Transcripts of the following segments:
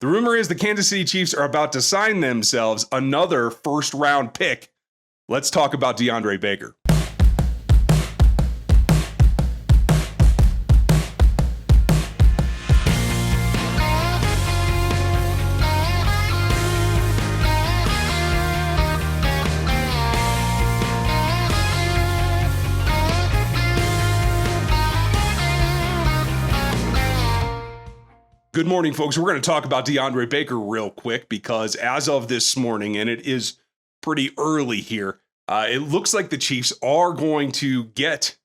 The rumor is the Kansas City Chiefs are about to sign themselves another first-round pick. Let's talk about DeAndre Baker. Good morning, folks. We're going to talk about DeAndre Baker real quick because as of this morning, and it is pretty early here, it looks like the Chiefs are going to get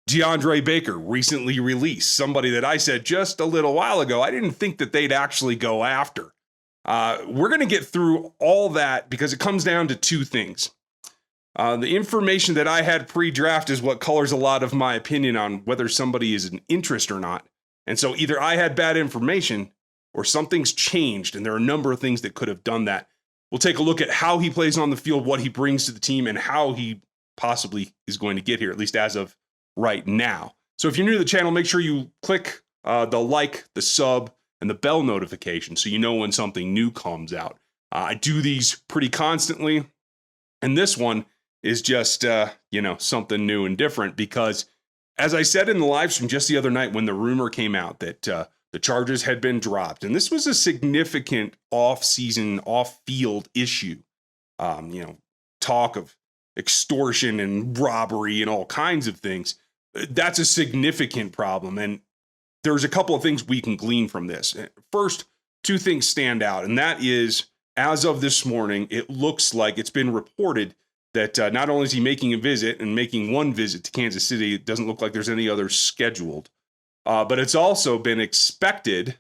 DeAndre Baker, recently released. Somebody that I said just a little while ago, I didn't think that they'd actually go after. We're going to get through all that because it comes down to two things. The information that I had pre-draft is what colors a lot of my opinion on whether somebody is an interest or not. And so either I had bad information or something's changed, and there are a number of things that could have done that. We'll take a look at how he plays on the field, what he brings to the team, and how he possibly is going to get here, at least as of right now. So if you're new to the channel, make sure you click the like, the sub, and the bell notification so you know when something new comes out. I do these pretty constantly, and this one is just, something new and different because as I said in the live stream just the other night when the rumor came out that the charges had been dropped, and this was a significant off-season, off-field issue, talk of extortion and robbery and all kinds of things. That's a significant problem, and there's a couple of things we can glean from this. First, two things stand out, and that is, as of this morning, it looks like it's been reported that not only is he making a visit and making one visit to Kansas City, it doesn't look like there's any others scheduled, but it's also been expected,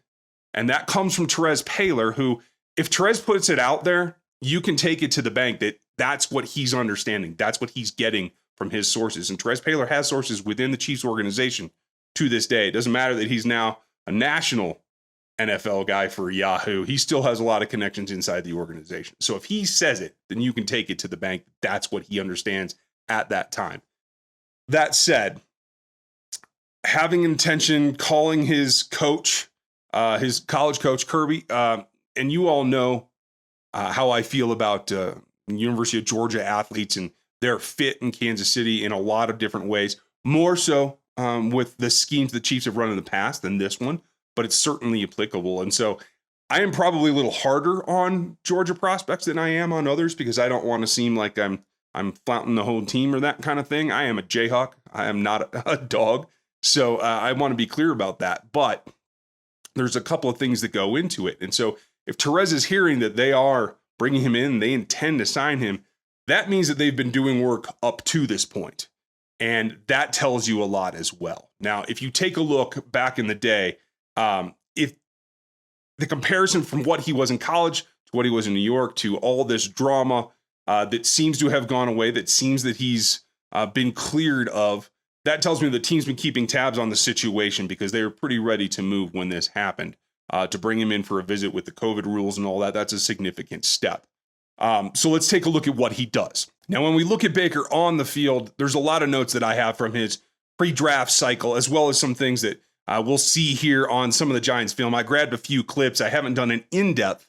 and that comes from Terez Paylor, who, if Terez puts it out there, you can take it to the bank that that's what he's understanding. That's what he's getting from his sources, and Terez Paylor has sources within the Chiefs organization to this day. It doesn't matter that he's now a national NFL guy for Yahoo. He still has a lot of connections inside the organization. So if he says it, then you can take it to the bank. That's what he understands at that time. That said, having intention, calling his coach, his college coach, Kirby, and you all know how I feel about University of Georgia athletes and their fit in Kansas City in a lot of different ways, more so with the schemes the Chiefs have run in the past than this one. But it's certainly applicable. And so I am probably a little harder on Georgia prospects than I am on others because I don't want to seem like I'm flaunting the whole team or that kind of thing. I am a Jayhawk. I am not a dog. So I want to be clear about that. But there's a couple of things that go into it. And so if Terez is hearing that they are bringing him in, they intend to sign him, that means that they've been doing work up to this point. And that tells you a lot as well. Now, if you take a look back in the day, if the comparison from what he was in college to what he was in New York to all this drama that seems to have gone away, that seems that he's been cleared of, that tells me the team's been keeping tabs on the situation because they were pretty ready to move when this happened. To bring him in for a visit with the COVID rules and all that, that's a significant step. So let's take a look at what he does. Now, when we look at Baker on the field, there's a lot of notes that I have from his pre-draft cycle, as well as some things that we'll see here on some of the Giants film. I grabbed a few clips. I haven't done an in-depth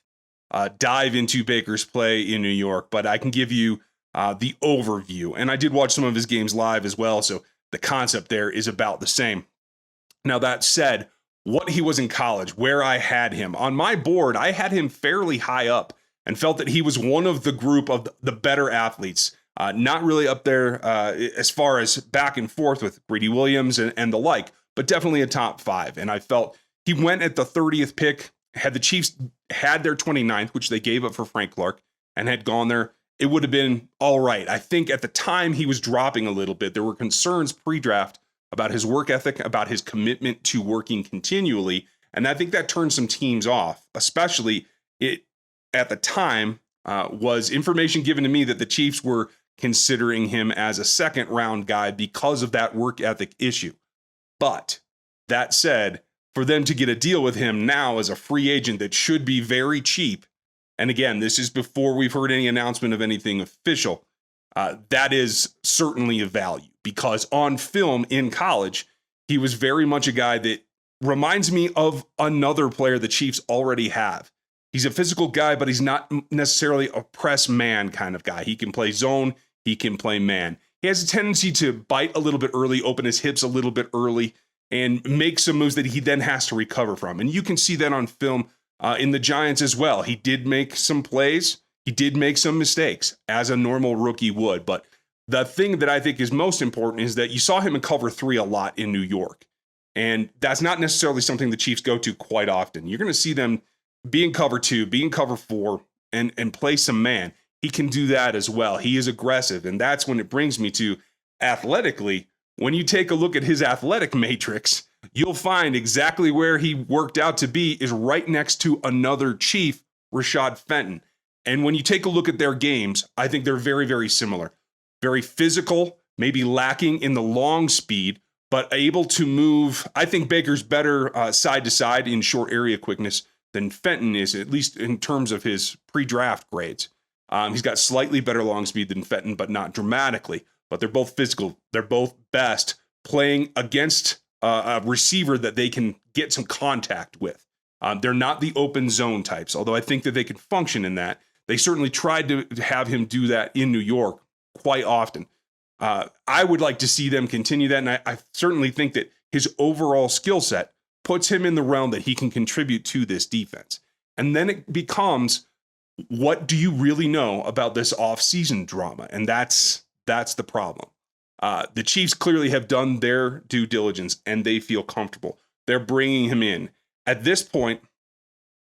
dive into Baker's play in New York, but I can give you the overview. And I did watch some of his games live as well, so the concept there is about the same. Now, that said, what he was in college, where I had him. On my board, I had him fairly high up and felt that he was one of the group of the better athletes. Not really up there as far as back and forth with Brady Williams and the like, but definitely a top 5. And I felt he went at the 30th pick. Had the Chiefs had their 29th, which they gave up for Frank Clark, and had gone there, it would have been all right. I think at the time he was dropping a little bit. There were concerns pre-draft about his work ethic, about his commitment to working continually. And I think that turned some teams off, especially it at the time was information given to me that the Chiefs were considering him as a second round guy because of that work ethic issue. But that said, for them to get a deal with him now as a free agent that should be very cheap, and again, this is before we've heard any announcement of anything official, that is certainly a value because on film in college, he was very much a guy that reminds me of another player the Chiefs already have He's a physical guy, but he's not necessarily a press man kind of guy. He can play zone. He can play man. He has a tendency to bite a little bit early, open his hips a little bit early, and make some moves that he then has to recover from. And you can see that on film in the Giants as well. He did make some plays. He did make some mistakes, as a normal rookie would. But the thing that I think is most important is that you saw him in cover 3 a lot in New York. And that's not necessarily something the Chiefs go to quite often. You're going to see them be in cover 2, be in cover 4, and play some man. He can do that as well. He is aggressive. And that's when it brings me to athletically. When you take a look at his athletic matrix, you'll find exactly where he worked out to be is right next to another Chief, Rashad Fenton. And when you take a look at their games, I think they're very, very similar. Very physical, maybe lacking in the long speed, but able to move. I think Baker's better side to side in short area quickness than Fenton is, at least in terms of his pre-draft grades. He's got slightly better long speed than Fenton, but not dramatically. But they're both physical. They're both best playing against a receiver that they can get some contact with. They're not the open zone types, although I think that they can function in that. They certainly tried to have him do that in New York quite often. I would like to see them continue that, and I certainly think that his overall skill set puts him in the realm that he can contribute to this defense. And then it becomes, what do you really know about this offseason drama? And that's the problem. The Chiefs clearly have done their due diligence, and they feel comfortable. They're bringing him in. At this point,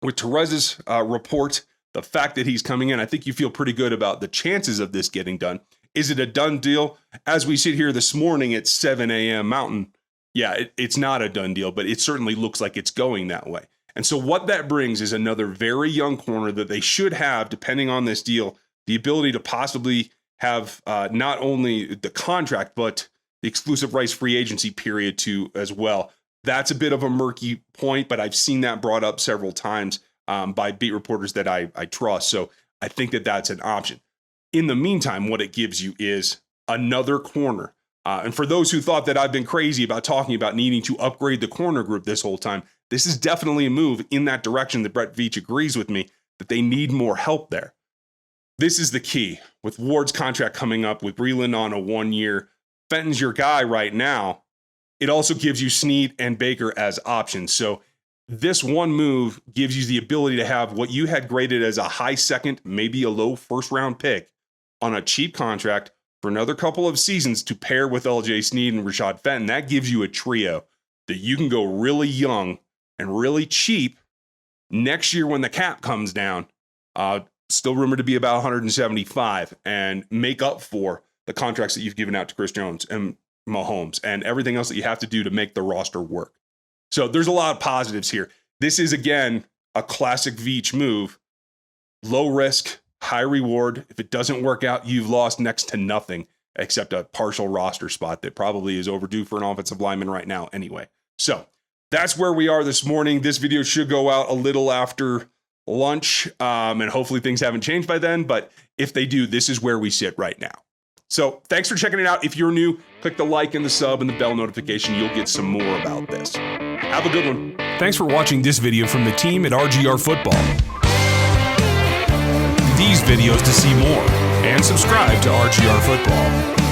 with Terez's report, the fact that he's coming in, I think you feel pretty good about the chances of this getting done. Is it a done deal? As we sit here this morning at 7 a.m. Mountain, yeah, it's not a done deal, but it certainly looks like it's going that way. And so what that brings is another very young corner that they should have, depending on this deal, the ability to possibly have not only the contract, but the exclusive rights free agency period too as well. That's a bit of a murky point, but I've seen that brought up several times by beat reporters that I trust. So I think that that's an option. In the meantime, what it gives you is another corner. And for those who thought that I've been crazy about talking about needing to upgrade the corner group this whole time, this is definitely a move in that direction that Brett Veach agrees with me that they need more help there. This is the key. With Ward's contract coming up, with Breland on a 1-year, Fenton's your guy right now. It also gives you Snead and Baker as options. So this one move gives you the ability to have what you had graded as a high second, maybe a low first round pick on a cheap contract for another couple of seasons to pair with LJ Snead and Rashad Fenton. That gives you a trio that you can go really young and really cheap next year when the cap comes down. Still rumored to be about 175, and make up for the contracts that you've given out to Chris Jones and Mahomes and everything else that you have to do to make the roster work. So there's a lot of positives here. This is, again, a classic Veach move. Low risk, high reward. If it doesn't work out, you've lost next to nothing except a partial roster spot that probably is overdue for an offensive lineman right now anyway. So that's where we are this morning. This video should go out a little after lunch, and hopefully things haven't changed by then. But if they do, this is where we sit right now. So thanks for checking it out. If you're new, click the like and the sub and the bell notification. You'll get some more about this. Have a good one. Thanks for watching this video from the team at RGR Football. These videos to see more, and subscribe to RGR Football.